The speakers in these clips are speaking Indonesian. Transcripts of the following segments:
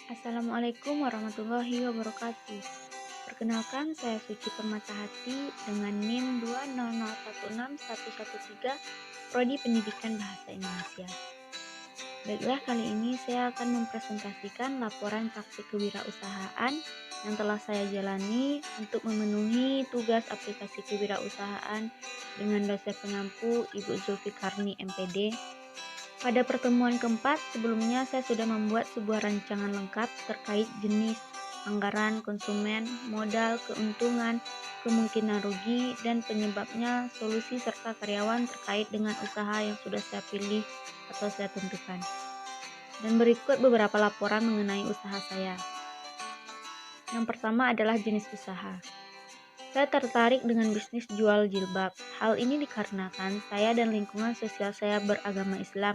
Assalamualaikum warahmatullahi wabarakatuh. Perkenalkan, saya Suci Permatahati dengan NIM 200161113, Prodi Pendidikan Bahasa Indonesia. Baiklah, kali ini saya akan mempresentasikan laporan praktik kewirausahaan yang telah saya jalani untuk memenuhi tugas aplikasi kewirausahaan dengan dosen pengampu Ibu Zulfikarni MPD. Pada pertemuan keempat, sebelumnya saya sudah membuat sebuah rancangan lengkap terkait jenis, anggaran, konsumen, modal, keuntungan, kemungkinan rugi, dan penyebabnya, solusi, serta karyawan terkait dengan usaha yang sudah saya pilih atau saya tentukan. Dan berikut beberapa laporan mengenai usaha saya. Yang pertama adalah jenis usaha. Saya tertarik dengan bisnis jual jilbab. Hal ini dikarenakan saya dan lingkungan sosial saya beragama Islam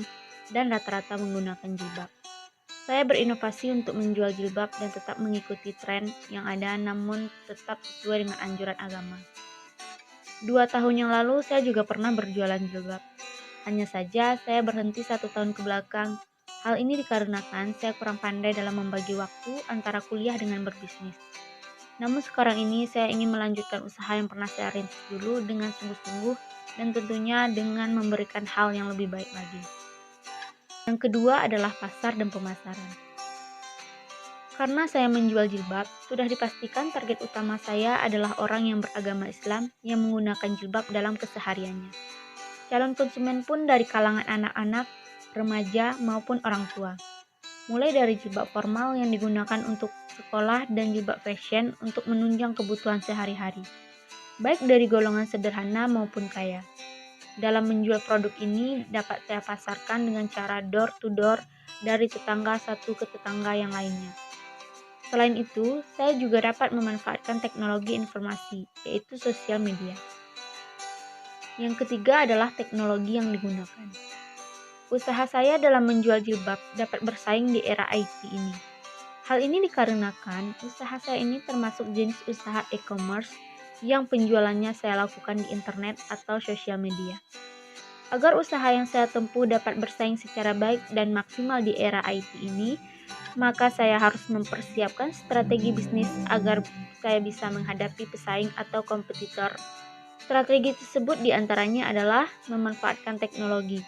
dan rata-rata menggunakan jilbab. Saya berinovasi untuk menjual jilbab dan tetap mengikuti tren yang ada, namun tetap sesuai dengan anjuran agama. 2 tahun yang lalu saya juga pernah berjualan jilbab. Hanya saja saya berhenti 1 tahun ke belakang. Hal ini dikarenakan saya kurang pandai dalam membagi waktu antara kuliah dengan berbisnis. Namun sekarang ini saya ingin melanjutkan usaha yang pernah saya rintis dulu dengan sungguh-sungguh dan tentunya dengan memberikan hal yang lebih baik lagi. Yang kedua adalah pasar dan pemasaran. Karena saya menjual jilbab, sudah dipastikan target utama saya adalah orang yang beragama Islam yang menggunakan jilbab dalam kesehariannya. Calon konsumen pun dari kalangan anak-anak, remaja maupun orang tua. Mulai dari jilbab formal yang digunakan untuk sekolah dan jilbab fashion untuk menunjang kebutuhan sehari-hari, baik dari golongan sederhana maupun kaya. Dalam menjual produk ini dapat saya pasarkan dengan cara door to door dari tetangga satu ke tetangga yang lainnya. Selain itu, saya juga dapat memanfaatkan teknologi informasi, yaitu sosial media. Yang ketiga adalah teknologi yang digunakan. Usaha saya dalam menjual jilbab dapat bersaing di era IT ini. Hal ini dikarenakan usaha saya ini termasuk jenis usaha e-commerce yang penjualannya saya lakukan di internet atau sosial media. Agar usaha yang saya tempuh dapat bersaing secara baik dan maksimal di era IT ini, maka saya harus mempersiapkan strategi bisnis agar saya bisa menghadapi pesaing atau kompetitor. Strategi tersebut diantaranya adalah memanfaatkan teknologi.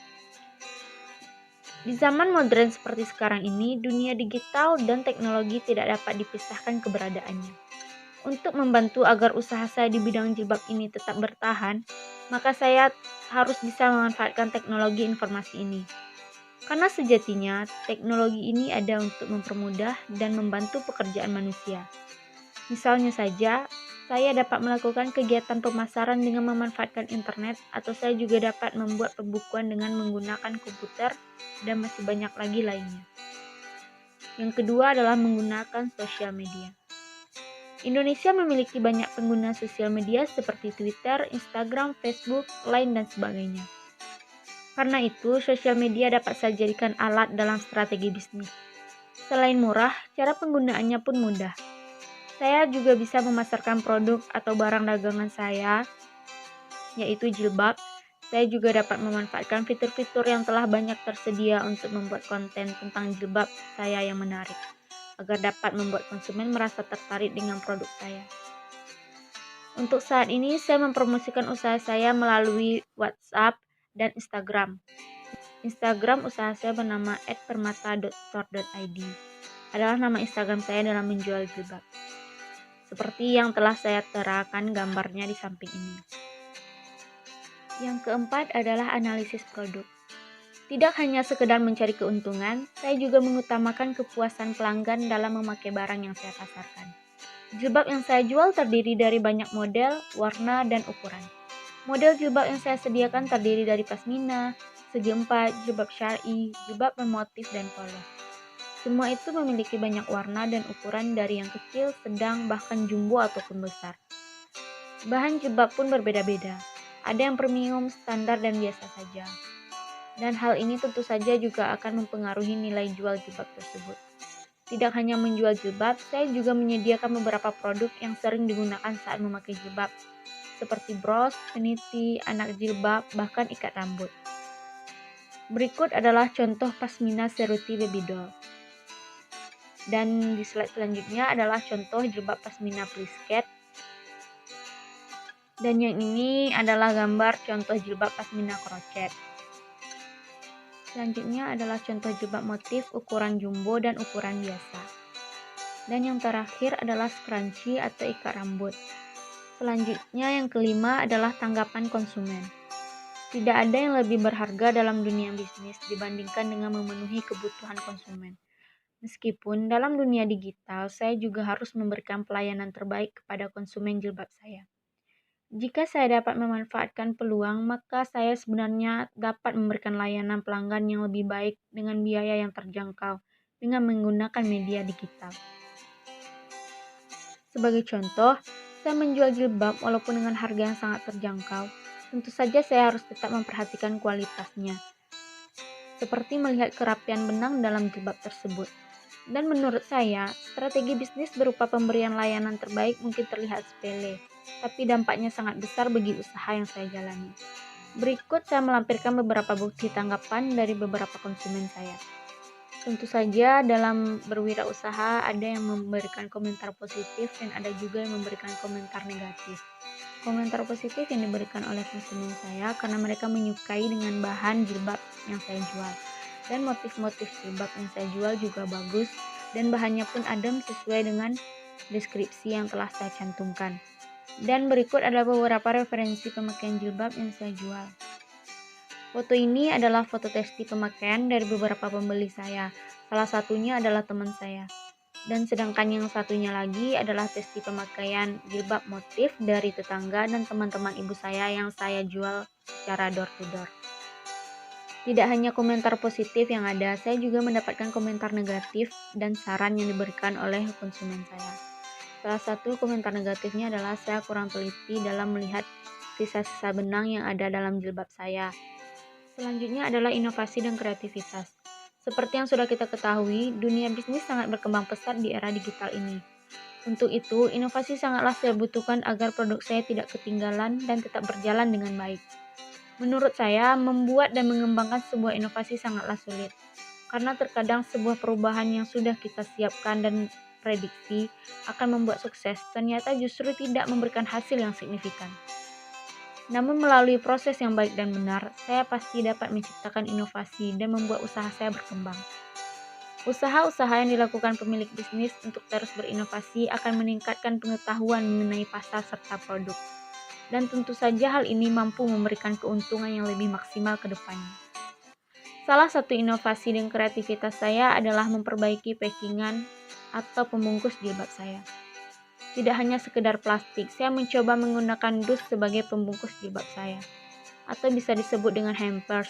Di zaman modern seperti sekarang ini, dunia digital dan teknologi tidak dapat dipisahkan keberadaannya. Untuk membantu agar usaha saya di bidang jilbab ini tetap bertahan, maka saya harus bisa memanfaatkan teknologi informasi ini. Karena sejatinya, teknologi ini ada untuk mempermudah dan membantu pekerjaan manusia. Misalnya saja, saya dapat melakukan kegiatan pemasaran dengan memanfaatkan internet, atau saya juga dapat membuat pembukuan dengan menggunakan komputer, dan masih banyak lagi lainnya. Yang kedua adalah menggunakan sosial media. Indonesia memiliki banyak pengguna sosial media seperti Twitter, Instagram, Facebook, Line, dan sebagainya. Karena itu, sosial media dapat saya jadikan alat dalam strategi bisnis. Selain murah, cara penggunaannya pun mudah. Saya juga bisa memasarkan produk atau barang dagangan saya, yaitu jilbab. Saya juga dapat memanfaatkan fitur-fitur yang telah banyak tersedia untuk membuat konten tentang jilbab saya yang menarik, agar dapat membuat konsumen merasa tertarik dengan produk saya. Untuk saat ini, saya mempromosikan usaha saya melalui WhatsApp dan Instagram. Instagram usaha saya bernama @permata.store.id. Adalah nama Instagram saya dalam menjual jilbab. Seperti yang telah saya terakan gambarnya di samping ini. Yang keempat adalah analisis produk. Tidak hanya sekedar mencari keuntungan, saya juga mengutamakan kepuasan pelanggan dalam memakai barang yang saya pasarkan. Jilbab yang saya jual terdiri dari banyak model, warna, dan ukuran. Model jilbab yang saya sediakan terdiri dari pasmina, segi empat, jilbab syar'i, jilbab bermotif, dan polos. Semua itu memiliki banyak warna dan ukuran dari yang kecil, sedang, bahkan jumbo ataupun besar. Bahan jilbab pun berbeda-beda. Ada yang premium, standar, dan biasa saja. Dan hal ini tentu saja juga akan mempengaruhi nilai jual jilbab tersebut. Tidak hanya menjual jilbab, saya juga menyediakan beberapa produk yang sering digunakan saat memakai jilbab, seperti bros, peniti, anak jilbab, bahkan ikat rambut. Berikut adalah contoh pasmina Ceruti Baby Doll. Dan di slide selanjutnya adalah contoh jilbab pasmina plisket. Dan yang ini adalah gambar contoh jilbab pasmina crochet. Selanjutnya adalah contoh jilbab motif ukuran jumbo dan ukuran biasa. Dan yang terakhir adalah scrunchie atau ikat rambut. Selanjutnya yang kelima adalah tanggapan konsumen. Tidak ada yang lebih berharga dalam dunia bisnis dibandingkan dengan memenuhi kebutuhan konsumen. Meskipun dalam dunia digital, saya juga harus memberikan pelayanan terbaik kepada konsumen jilbab saya. Jika saya dapat memanfaatkan peluang, maka saya sebenarnya dapat memberikan layanan pelanggan yang lebih baik dengan biaya yang terjangkau dengan menggunakan media digital. Sebagai contoh, saya menjual jilbab walaupun dengan harga yang sangat terjangkau. Tentu saja saya harus tetap memperhatikan kualitasnya, seperti melihat kerapian benang dalam jilbab tersebut. Dan menurut saya, strategi bisnis berupa pemberian layanan terbaik mungkin terlihat sepele, tapi dampaknya sangat besar bagi usaha yang saya jalani. Berikut saya melampirkan beberapa bukti tanggapan dari beberapa konsumen saya. Tentu saja dalam berwirausaha ada yang memberikan komentar positif dan ada juga yang memberikan komentar negatif. Komentar positif yang diberikan oleh konsumen saya karena mereka menyukai dengan bahan jilbab yang saya jual. Dan motif-motif jilbab yang saya jual juga bagus dan bahannya pun adem sesuai dengan deskripsi yang telah saya cantumkan. Dan berikut adalah beberapa referensi pemakaian jilbab yang saya jual. Foto ini adalah foto testi pemakaian dari beberapa pembeli saya. Salah satunya adalah teman saya. Dan sedangkan yang satunya lagi adalah testi pemakaian jilbab motif dari tetangga dan teman-teman ibu saya yang saya jual secara door to door. Tidak hanya komentar positif yang ada, saya juga mendapatkan komentar negatif dan saran yang diberikan oleh konsumen saya. Salah satu komentar negatifnya adalah saya kurang teliti dalam melihat sisa-sisa benang yang ada dalam jilbab saya. Selanjutnya adalah inovasi dan kreativitas. Seperti yang sudah kita ketahui, dunia bisnis sangat berkembang pesat di era digital ini. Untuk itu, inovasi sangatlah saya butuhkan agar produk saya tidak ketinggalan dan tetap berjalan dengan baik. Menurut saya, membuat dan mengembangkan sebuah inovasi sangatlah sulit. Karena terkadang sebuah perubahan yang sudah kita siapkan dan prediksi akan membuat sukses, ternyata justru tidak memberikan hasil yang signifikan. Namun melalui proses yang baik dan benar, saya pasti dapat menciptakan inovasi dan membuat usaha saya berkembang. Usaha-usaha yang dilakukan pemilik bisnis untuk terus berinovasi akan meningkatkan pengetahuan mengenai pasar serta produk. Dan tentu saja hal ini mampu memberikan keuntungan yang lebih maksimal ke depannya. Salah satu inovasi dan kreativitas saya adalah memperbaiki packingan atau pembungkus jilbab saya. Tidak hanya sekedar plastik, saya mencoba menggunakan dus sebagai pembungkus jilbab saya, atau bisa disebut dengan hampers.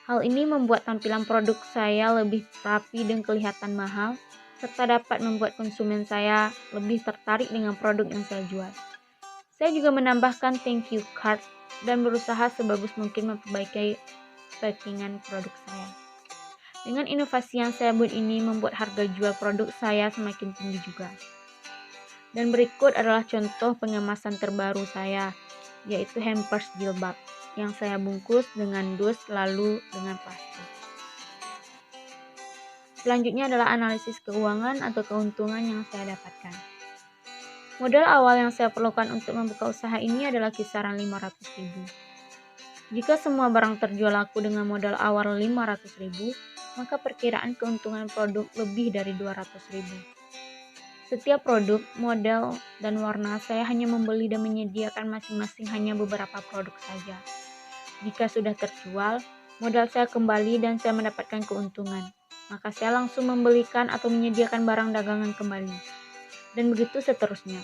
Hal ini membuat tampilan produk saya lebih rapi dan kelihatan mahal, serta dapat membuat konsumen saya lebih tertarik dengan produk yang saya jual. Saya juga menambahkan thank you card dan berusaha sebagus mungkin memperbaiki packingan produk saya. Dengan inovasi yang saya buat ini membuat harga jual produk saya semakin tinggi juga. Dan berikut adalah contoh pengemasan terbaru saya, yaitu hampers jilbab yang saya bungkus dengan dus lalu dengan plastik. Selanjutnya adalah analisis keuangan atau keuntungan yang saya dapatkan. Modal awal yang saya perlukan untuk membuka usaha ini adalah kisaran 500.000. Jika semua barang terjual laku dengan modal awal 500.000, maka perkiraan keuntungan produk lebih dari 200.000. Setiap produk, model, dan warna saya hanya membeli dan menyediakan masing-masing hanya beberapa produk saja. Jika sudah terjual, modal saya kembali dan saya mendapatkan keuntungan. Maka saya langsung membelikan atau menyediakan barang dagangan kembali. Dan begitu seterusnya.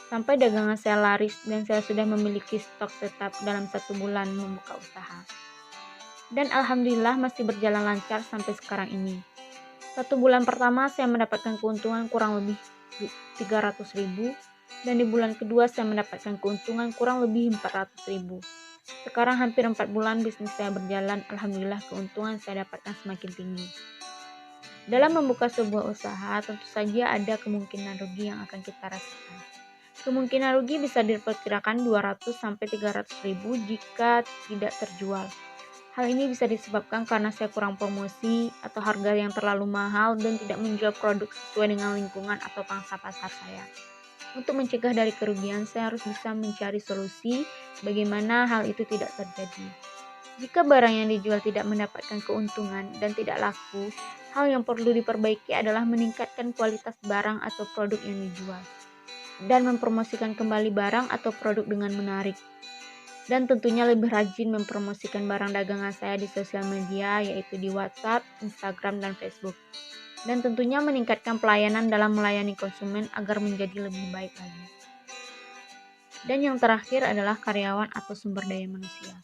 Sampai dagangan saya laris dan saya sudah memiliki stok tetap dalam 1 bulan membuka usaha. Dan alhamdulillah masih berjalan lancar sampai sekarang ini. 1 bulan pertama saya mendapatkan keuntungan kurang lebih 300.000 dan di bulan kedua saya mendapatkan keuntungan kurang lebih 400.000. Sekarang hampir 4 bulan bisnis saya berjalan, alhamdulillah keuntungan saya dapatkan semakin tinggi. Dalam membuka sebuah usaha, tentu saja ada kemungkinan rugi yang akan kita rasakan. Kemungkinan rugi bisa diperkirakan 200-300.000 jika tidak terjual. Hal ini bisa disebabkan karena saya kurang promosi atau harga yang terlalu mahal dan tidak menjual produk sesuai dengan lingkungan atau pangsa pasar saya. Untuk mencegah dari kerugian, saya harus bisa mencari solusi bagaimana hal itu tidak terjadi. Jika barang yang dijual tidak mendapatkan keuntungan dan tidak laku, hal yang perlu diperbaiki adalah meningkatkan kualitas barang atau produk yang dijual dan mempromosikan kembali barang atau produk dengan menarik. Dan tentunya lebih rajin mempromosikan barang dagangan saya di sosial media, yaitu di WhatsApp, Instagram, dan Facebook. Dan tentunya meningkatkan pelayanan dalam melayani konsumen agar menjadi lebih baik lagi. Dan yang terakhir adalah karyawan atau sumber daya manusia.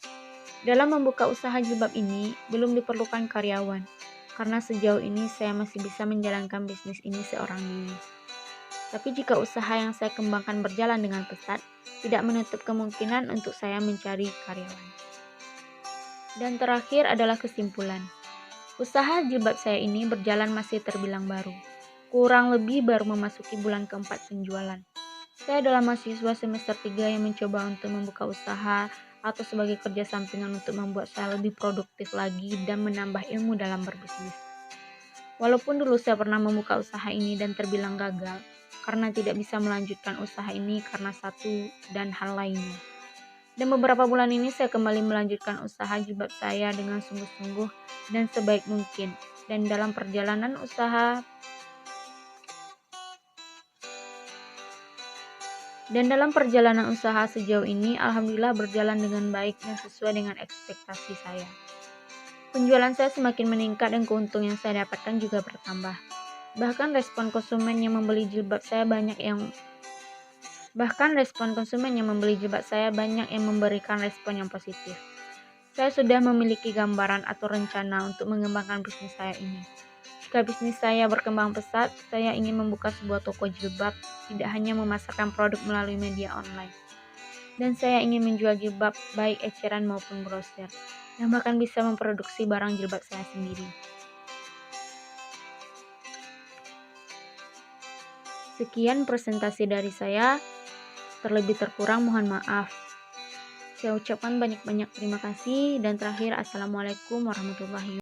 Dalam membuka usaha jilbab ini, belum diperlukan karyawan, karena sejauh ini saya masih bisa menjalankan bisnis ini seorang diri. Tapi jika usaha yang saya kembangkan berjalan dengan pesat, tidak menutup kemungkinan untuk saya mencari karyawan. Dan terakhir adalah kesimpulan. Usaha jilbab saya ini berjalan masih terbilang baru. Kurang lebih baru memasuki bulan keempat penjualan. Saya adalah mahasiswa semester 3 yang mencoba untuk membuka usaha atau sebagai kerja sampingan untuk membuat saya lebih produktif lagi dan menambah ilmu dalam berbisnis. Walaupun dulu saya pernah membuka usaha ini dan terbilang gagal, karena tidak bisa melanjutkan usaha ini karena satu dan hal lainnya. Dan beberapa bulan ini saya kembali melanjutkan usaha jilbab saya dengan sungguh-sungguh dan sebaik mungkin. Dan dalam perjalanan usaha sejauh ini, alhamdulillah berjalan dengan baik dan sesuai dengan ekspektasi saya. Penjualan saya semakin meningkat dan keuntungan yang saya dapatkan juga bertambah. Bahkan respon konsumen yang membeli jilbab saya banyak yang memberikan respon yang positif. Saya sudah memiliki gambaran atau rencana untuk mengembangkan bisnis saya ini. Jika bisnis saya berkembang pesat, saya ingin membuka sebuah toko jilbab, tidak hanya memasarkan produk melalui media online. Dan saya ingin menjual jilbab baik eceran maupun grosir, dan bahkan bisa memproduksi barang jilbab saya sendiri. Sekian presentasi dari saya, terlebih terkurang mohon maaf. Saya ucapkan banyak-banyak terima kasih, dan terakhir Assalamualaikum warahmatullahi wabarakatuh.